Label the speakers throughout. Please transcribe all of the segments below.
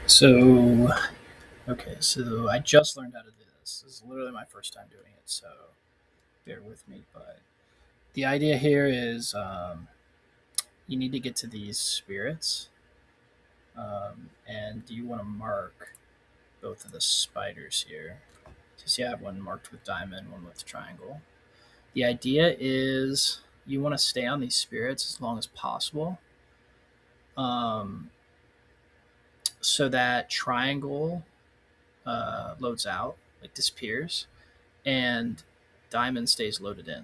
Speaker 1: So, okay, so I just learned how to do this. This is literally my first time doing it, so bear with me. But the idea here is you need to get to these spirits, and you want to mark both of the spiders here. So, see, I have one marked with diamond, one with triangle. The idea is you want to stay on these spirits as long as possible, um, so that triangle loads out, like disappears, and diamond stays loaded in.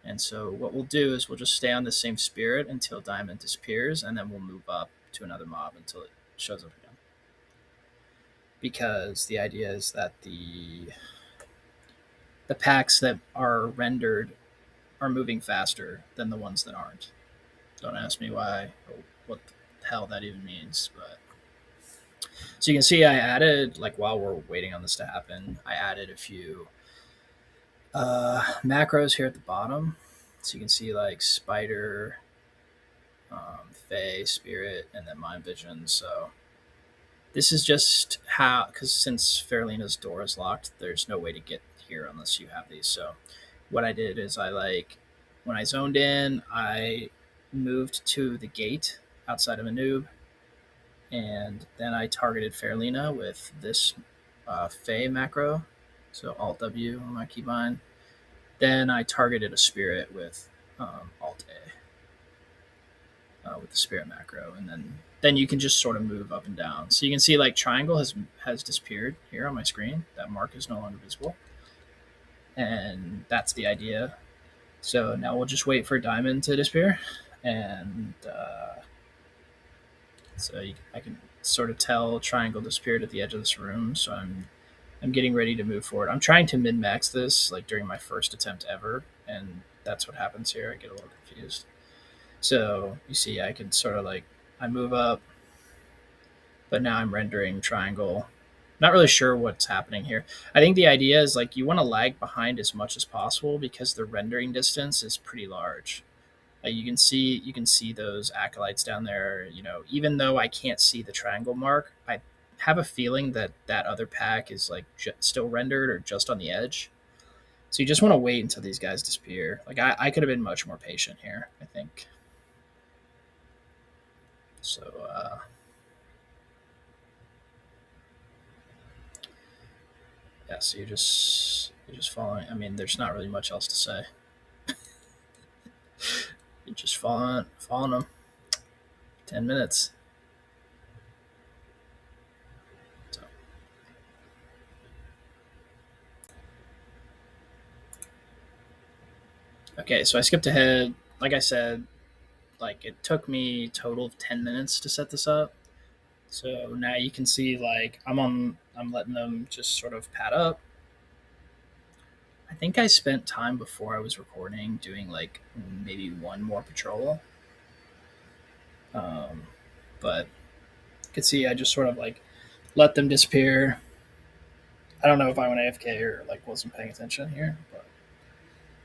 Speaker 1: And so what we'll do is we'll just stay on the same spirit until diamond disappears, and then we'll move up to another mob until it shows up again. Because the idea is that the packs that are rendered are moving faster than the ones that aren't. Don't ask me why or what the hell that even means, but so you can see I added, like, while we're waiting on this to happen, I added a few macros here at the bottom. So you can see like spider, Fae, Spirit, and then Mind Vision. So this is just how, because since Faerlina's door is locked, there's no way to get here unless you have these. So what I did is when I zoned in, I moved to the gate outside of a noob, and then I targeted Faerlina with this Fae macro. So Alt W on my keybind. Then I targeted a spirit with Alt A with the spirit macro, and then you can just sort of move up and down. So you can see like triangle has disappeared here on my screen. That mark is no longer visible, and that's the idea. So now we'll just wait for diamond to disappear, and I can sort of tell triangle disappeared at the edge of this room. So I'm getting ready to move forward. I'm trying to min max this like during my first attempt ever, and that's what happens here. I get a little confused. So you see, I can sort of like I move up, but now I'm rendering triangle. Not really sure what's happening here. I think the idea is like you want to lag behind as much as possible because the rendering distance is pretty large. Like you can see those acolytes down there. You know, even though I can't see the triangle mark, I have a feeling that that other pack is like still rendered or just on the edge. So you just want to wait until these guys disappear. Like I could have been much more patient here, I think. So yeah, so you're just following. I mean, there's not really much else to say. You're just following them. 10 minutes. So, okay, so I skipped ahead. Like I said, like it took me total of 10 minutes to set this up. So now you can see like I'm letting them just sort of pad up. I think I spent time before I was recording doing like maybe one more patrol. Um, but you can see I just sort of like let them disappear. I don't know if I went AFK or like wasn't paying attention here, but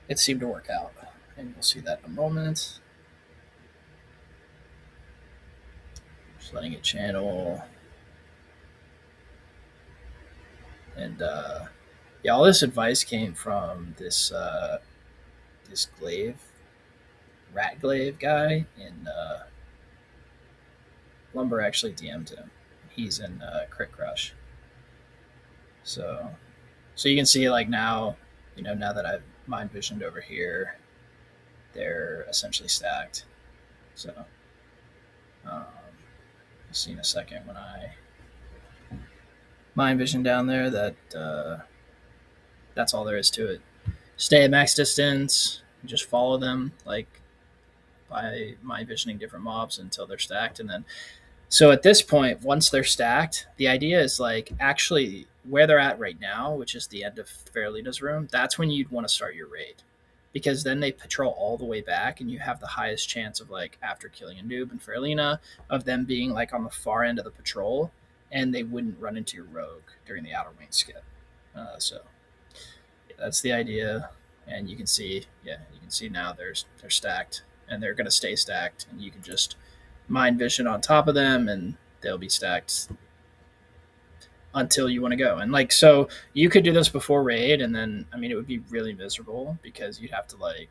Speaker 1: it seemed to work out. And you'll see that in a moment. Just letting it channel. And yeah, all this advice came from this glaive, rat glaive guy in Lumber actually DM'd him. He's in Crit Crush. So you can see like now, you know, now that I've mind visioned over here, they're essentially stacked. So you'll see in a second when I mind vision down there that that's all there is to it. Stay at max distance, just follow them like by mind visioning different mobs until they're stacked, and then so at this point, once they're stacked, the idea is like actually where they're at right now, which is the end of Faerlina's room. That's when you'd want to start your raid, because then they patrol all the way back, and you have the highest chance of like after killing a noob and Faerlina of them being like on the far end of the patrol, and they wouldn't run into your rogue during the outer wing skip. So yeah, that's the idea, and you can see now they're stacked, and they're going to stay stacked, and you can just mind vision on top of them, and they'll be stacked until you want to go. And like, so you could do this before raid, and then I mean, it would be really miserable because you'd have to like,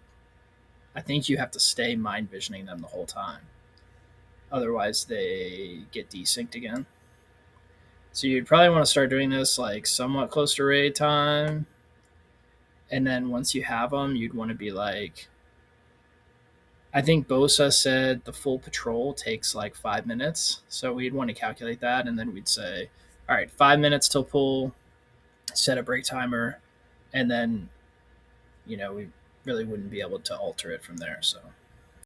Speaker 1: I think you have to stay mind visioning them the whole time. Otherwise, they get desynced again. So you'd probably want to start doing this like somewhat close to raid time, and then once you have them, you'd want to be like, I think Bosa said the full patrol takes like 5 minutes, so we'd want to calculate that, and then we'd say, all right, 5 minutes till pull, set a break timer, and then we really wouldn't be able to alter it from there. So